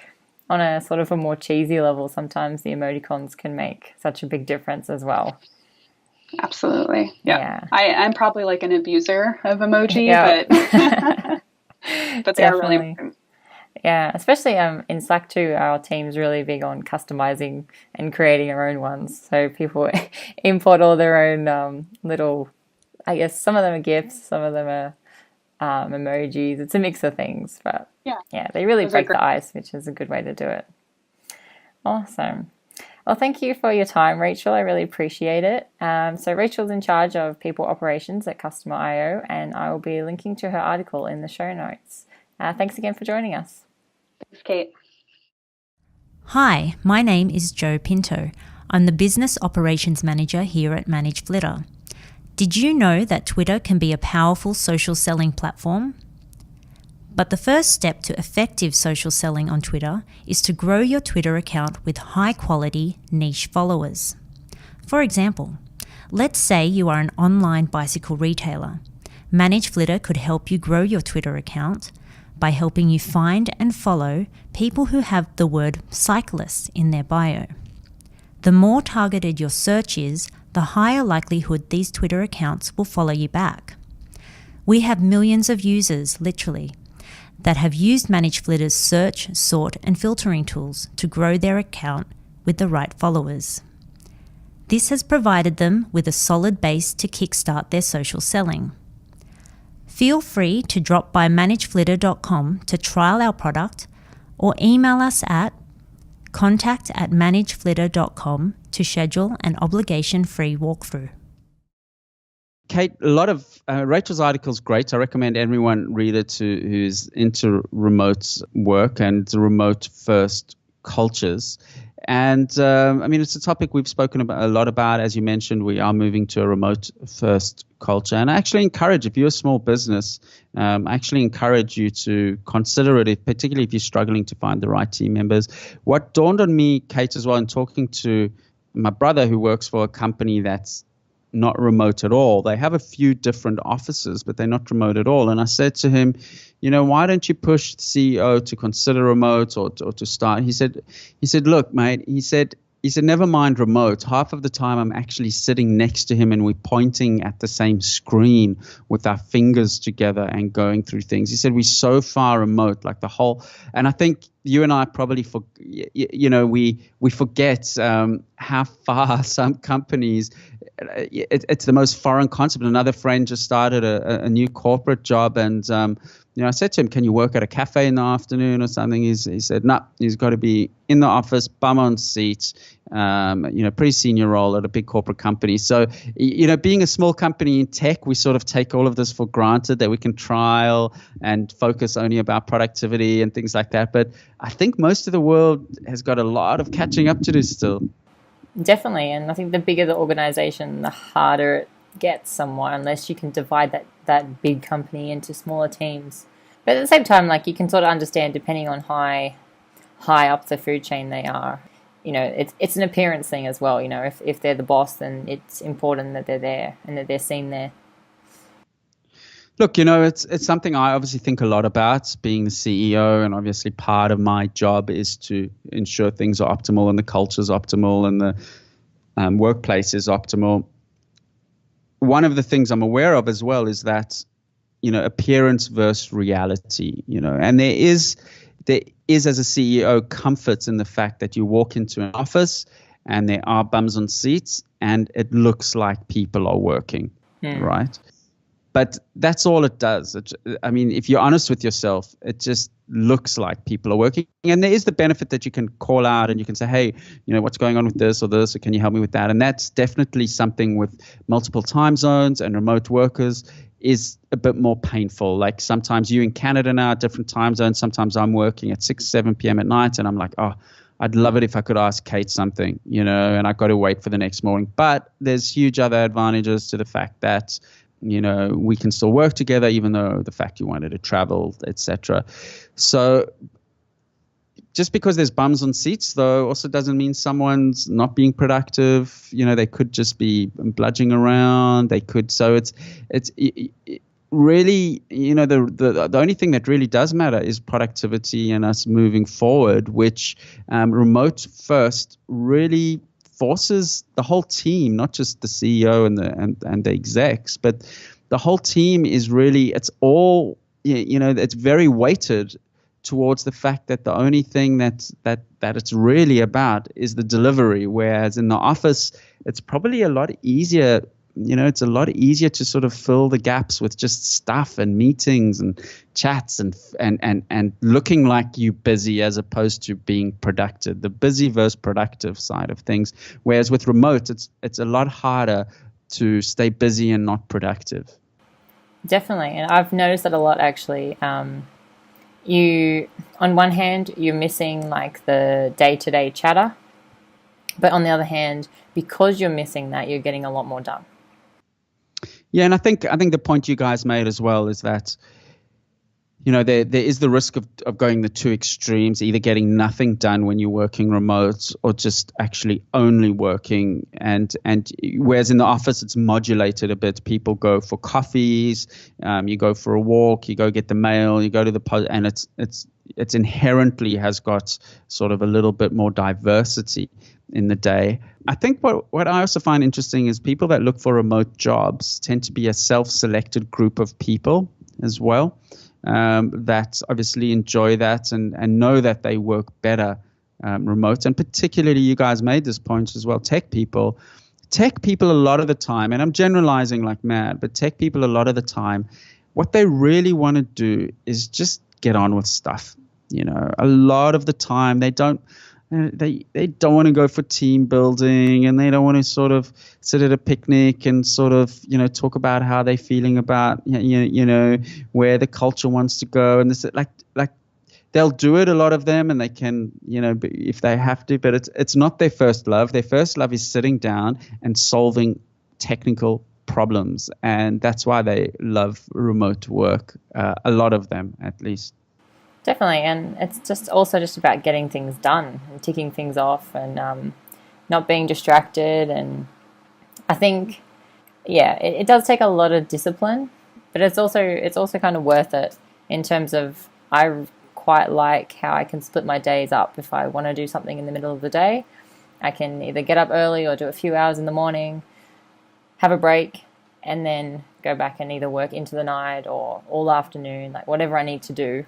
on a sort of a more cheesy level, sometimes the emoticons can make such a big difference as well. Absolutely. Yeah. I'm probably like an abuser of emoji, but they're really important. Yeah, especially in Slack too, our team's really big on customizing and creating our own ones. So people import all their own little, I guess some of them are GIFs, some of them are emojis. It's a mix of things, but Yeah, they really Those are break the great. ice, which is a good way to do it. Awesome. Well, thank you for your time, Rachel. I really appreciate it. So Rachel's in charge of people operations at Customer.io, and I will be linking to her article in the show notes. Thanks again for joining us. Thanks, Kate. Hi, my name is Jo Pinto. I'm the Business Operations Manager here at ManageFlitter. Did you know that Twitter can be a powerful social selling platform? But the first step to effective social selling on Twitter is to grow your Twitter account with high-quality niche followers. For example, let's say you are an online bicycle retailer. ManageFlitter could help you grow your Twitter account by helping you find and follow people who have the word cyclist in their bio. The more targeted your search is, the higher likelihood these Twitter accounts will follow you back. We have millions of users, literally, that have used ManageFlitter's search, sort, and filtering tools to grow their account with the right followers. This has provided them with a solid base to kickstart their social selling. Feel free to drop by manageflitter.com to trial our product or email us at contact@manageflitter.com to schedule an obligation-free walkthrough. Kate, a lot of Rachel's article is great. I recommend everyone read it who's into remote work and remote first cultures. And I mean, it's a topic we've spoken about a lot about. As you mentioned, we are moving to a remote first culture. And I actually encourage, if you're a small business, I actually encourage you to consider it, particularly if you're struggling to find the right team members. What dawned on me, Kate, as well, in talking to my brother who works for a company that's not remote at all. They have a few different offices, but they're not remote at all. And I said to him, why don't you push the CEO to consider remote or to start? He said, look, mate, he said, never mind remote. Half of the time I'm actually sitting next to him and we're pointing at the same screen with our fingers together and going through things. He said, we're so far remote, like the whole, and I think you and I probably, we forget how far some companies, it's the most foreign concept. Another friend just started a new corporate job, and I said to him, can you work at a cafe in the afternoon or something? He said, no, he's got to be in the office, bum on seats, pretty senior role at a big corporate company. So, being a small company in tech, we sort of take all of this for granted that we can trial and focus only about productivity and things like that. But I think most of the world has got a lot of catching up to do still. Definitely. And I think the bigger the organization, the harder it gets somewhat, unless you can divide that big company into smaller teams. But at the same time, like, you can sort of understand, depending on high up the food chain they are, it's an appearance thing as well. If they're the boss, then it's important that they're there and that they're seen there. Look, it's something I obviously think a lot about, being the CEO, and obviously part of my job is to ensure things are optimal and the culture is optimal and the workplace is optimal. One of the things I'm aware of as well is that, appearance versus reality, and there is as a CEO comfort in the fact that you walk into an office and there are bums on seats and it looks like people are working, right? But that's all it does. If you're honest with yourself, it just looks like people are working. And there is the benefit that you can call out and you can say, hey, what's going on with this or this, or can you help me with that? And that's definitely something with multiple time zones and remote workers is a bit more painful. Like sometimes you in Canada now, different time zones. Sometimes I'm working at 6, 7 p.m. at night and I'm like, oh, I'd love it if I could ask Kate something, and I've got to wait for the next morning. But there's huge other advantages to the fact that we can still work together, even though the fact you wanted to travel, etc. So just because there's bums on seats, though, also doesn't mean someone's not being productive. They could just be bludging around. They could. So it's really, the only thing that really does matter is productivity and us moving forward, which remote first really forces the whole team, not just the CEO and the execs, but the whole team is really, it's all, it's very weighted towards the fact that the only thing that it's really about is the delivery. Whereas in the office, it's probably a lot easier it's a lot easier to sort of fill the gaps with just stuff and meetings and chats and looking like you're busy as opposed to being productive, the busy versus productive side of things. Whereas with remote, it's a lot harder to stay busy and not productive. Definitely. And I've noticed that a lot, actually. You, on one hand, you're missing like the day-to-day chatter, but on the other hand, because you're missing that, you're getting a lot more done. Yeah, and I think the point you guys made as well is that, there is the risk of going the two extremes, either getting nothing done when you're working remote or just actually only working. And whereas in the office, it's modulated a bit. People go for coffees, you go for a walk, you go get the mail, you go to the post, and it's inherently has got sort of a little bit more diversity in the day. I think what I also find interesting is people that look for remote jobs tend to be a self-selected group of people as well. That obviously enjoy that and know that they work better remote. And particularly, you guys made this point as well, tech people a lot of the time, and I'm generalizing like mad, but tech people a lot of the time, what they really want to do is just get on with stuff. A lot of the time they don't want to go for team building, and they don't want to sort of sit at a picnic and sort of, talk about how they're feeling about, where the culture wants to go. And this, like they'll do it, a lot of them, and they can, if they have to, but it's not their first love. Their first love is sitting down and solving technical problems. And that's why they love remote work, a lot of them at least. Definitely, and it's just about getting things done and ticking things off and not being distracted. And I think, it does take a lot of discipline, but it's also kind of worth it in terms of, I quite like how I can split my days up. If I want to do something in the middle of the day, I can either get up early or do a few hours in the morning, have a break, and then go back and either work into the night or all afternoon, like whatever I need to do.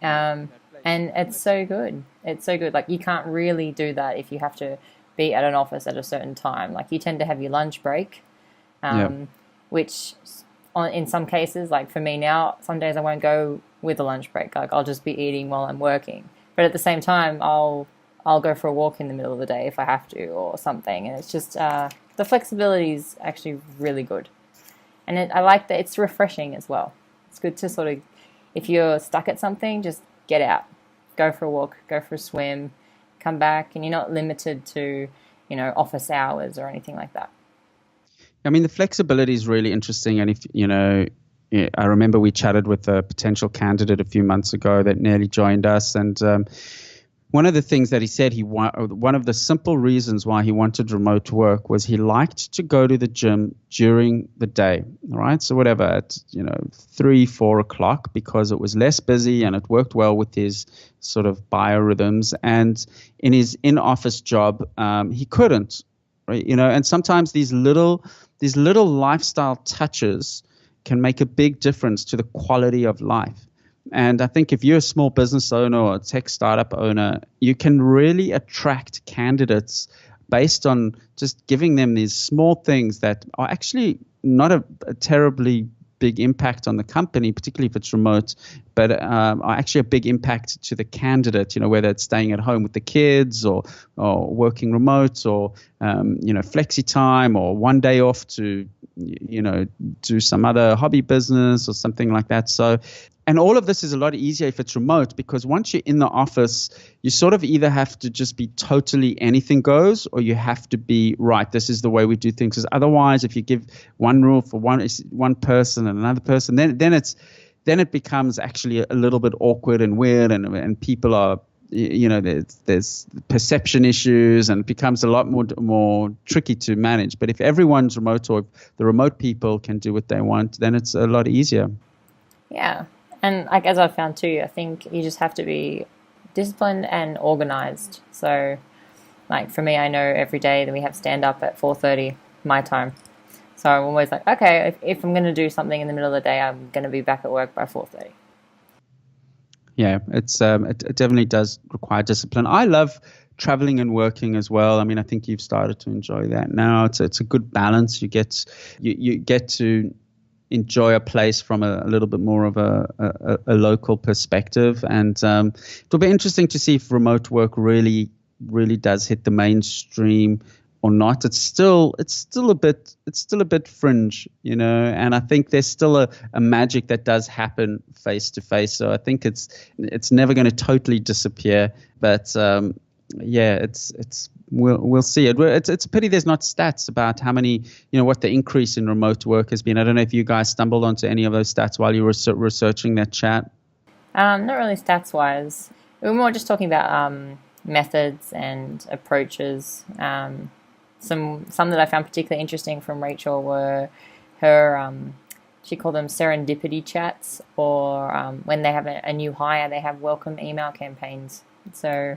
And it's so good. It's so good. Like, you can't really do that if you have to be at an office at a certain time. Like, you tend to have your lunch break, which in some cases, like for me now, some days I won't go with a lunch break. Like, I'll just be eating while I'm working. But at the same time, I'll go for a walk in the middle of the day if I have to or something. And it's just, the flexibility is actually really good. And I like that it's refreshing as well. It's good to sort of, if you're stuck at something, just get out, go for a walk, go for a swim, come back, and you're not limited to, office hours or anything like that. I mean, the flexibility is really interesting. And if, I remember we chatted with a potential candidate a few months ago that nearly joined us. And one of the things that he said, one of the simple reasons why he wanted remote work was he liked to go to the gym during the day, all right? So whatever, at 3, 4 o'clock, because it was less busy and it worked well with his sort of biorhythms. And in his in-office job, he couldn't, right? And sometimes these little lifestyle touches can make a big difference to the quality of life. And I think if you're a small business owner or a tech startup owner, you can really attract candidates based on just giving them these small things that are actually not a terribly big impact on the company, particularly if it's remote, but are actually a big impact to the candidate, whether it's staying at home with the kids or working remote or, flexi time or one day off to, do some other hobby business or something like that. So, and all of this is a lot easier if it's remote, because once you're in the office, you sort of either have to just be totally anything goes, or you have to be, right, this is the way we do things. Because otherwise, if you give one rule for one person and another person, then it becomes actually a little bit awkward and weird, and people are, there's perception issues, and it becomes a lot more tricky to manage. But if everyone's remote, or if the remote people can do what they want, then it's a lot easier. Yeah. And like, as I've found too, I think you just have to be disciplined and organized. So like for me, I know every day that we have stand up at 4:30 my time. So I'm always like, okay, if I'm going to do something in the middle of the day, I'm going to be back at work by 4:30. Yeah, it definitely does require discipline. I love traveling and working as well. I mean, I think you've started to enjoy that now. It's a good balance. You get to enjoy a place from a little bit more of a local perspective, and it'll be interesting to see if remote work really does hit the mainstream or not. It's still a bit fringe, you know, and I think there's still a magic that does happen face to face. So I think it's never going to totally disappear, but we'll see. It's a pity there's not stats about how many, you know, what the increase in remote work has been. I don't know if you guys stumbled onto any of those stats while you were researching that chat. Not really stats wise. We were more just talking about methods and approaches. Some that I found particularly interesting from Rachel were her, she called them serendipity chats, or when they have a new hire, they have welcome email campaigns. So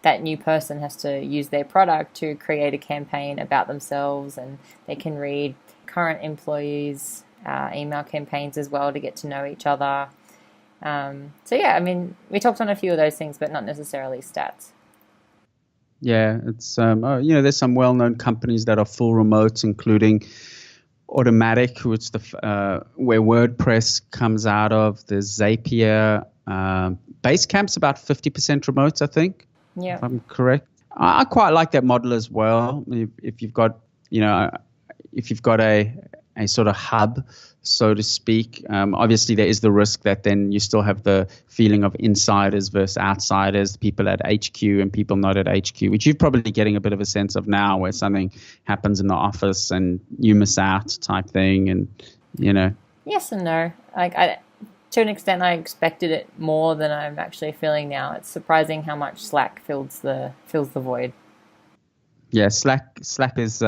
that new person has to use their product to create a campaign about themselves, and they can read current employees' email campaigns as well to get to know each other. So yeah, I mean, we talked on a few of those things, but not necessarily stats. Yeah, it's you know, there's some well-known companies that are full remote, including Automatic, which where WordPress comes out of. There's Zapier. Basecamp's about 50% remote, I think. Yeah, if I'm correct. I quite like that model as well. If you've got, you know, a sort of hub, so to speak. Obviously, there is the risk that then you still have the feeling of insiders versus outsiders, people at HQ and people not at HQ, which you're probably getting a bit of a sense of now, where something happens in the office and you miss out type thing, and, you know. Yes and no. To an extent, I expected it more than I'm actually feeling now. It's surprising how much Slack fills the void. Yeah, Slack is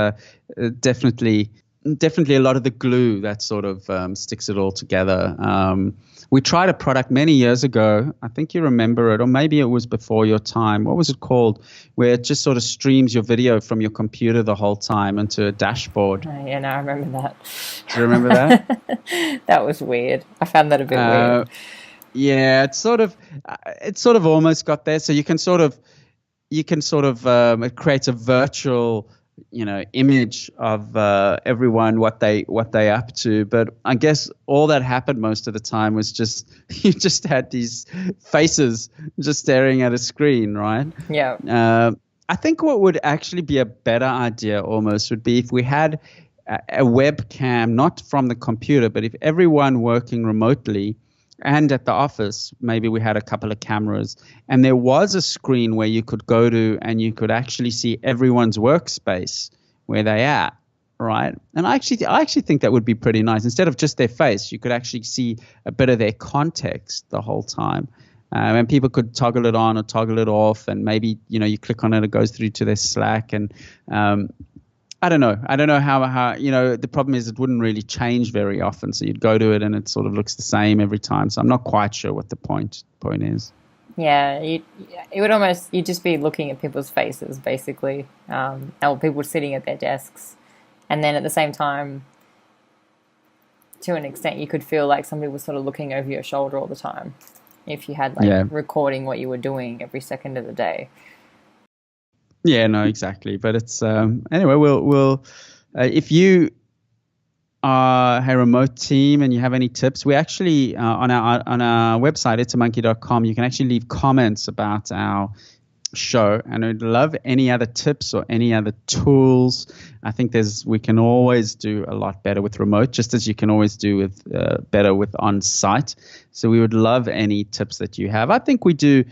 definitely a lot of the glue that sort of sticks it all together. We tried a product many years ago. I think you remember it, or maybe it was before your time. What was it called? Where it just sort of streams your video from your computer the whole time into a dashboard. Yeah, no, I remember that. Do you remember that? That was weird. I found that a bit weird. Yeah, it sort of almost got there. So you can sort of it creates a virtual, you know, image of everyone, what they up to. But I guess all that happened most of the time was just you just had these faces just staring at a screen, right? Yeah. I think what would actually be a better idea almost would be if we had a webcam, not from the computer, but if everyone working remotely and at the office, maybe we had a couple of cameras, and there was a screen where you could go to and you could actually see everyone's workspace where they at, right? And I actually think that would be pretty nice. Instead of just their face, you could actually see a bit of their context the whole time. And people could toggle it on or toggle it off, and maybe, you know, you click on it, it goes through to their Slack. And I don't know how, you know, the problem is it wouldn't really change very often. So you'd go to it and it sort of looks the same every time. So I'm not quite sure what the point is. Yeah, it would almost, you'd just be looking at people's faces, basically, or people sitting at their desks. And then at the same time, to an extent, you could feel like somebody was sort of looking over your shoulder all the time if you had recording what you were doing every second of the day. Yeah, no, exactly. But it's anyway. We'll if you are a remote team and you have any tips, we actually on our website itsamonkey.com, you can actually leave comments about our show, and I'd love any other tips or any other tools. I think we can always do a lot better with remote, just as you can always do with better with on-site. So we would love any tips that you have. I think we do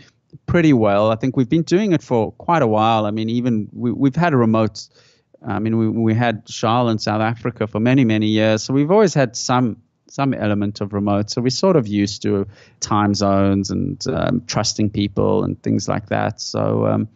pretty well. I think we've been doing it for quite a while. I mean, even we've had a remote. I mean, we had Charles in South Africa for many, many years. So we've always had some element of remote. So we're sort of used to time zones and trusting people and things like that. So,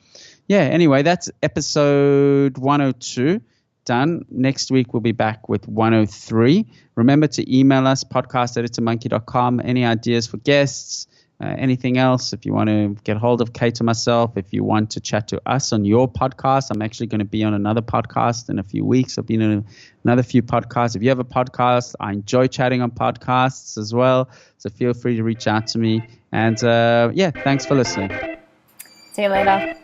anyway, that's episode 102 done. Next week, we'll be back with 103. Remember to email us, podcast@itsamonkey.com. Any ideas for guests? Anything else? If you want to get hold of Kate or myself, if you want to chat to us on your podcast, I'm actually going to be on another podcast in a few weeks. I've been in another few podcasts. If you have a podcast, I enjoy chatting on podcasts as well. So feel free to reach out to me. And thanks for listening. See you later.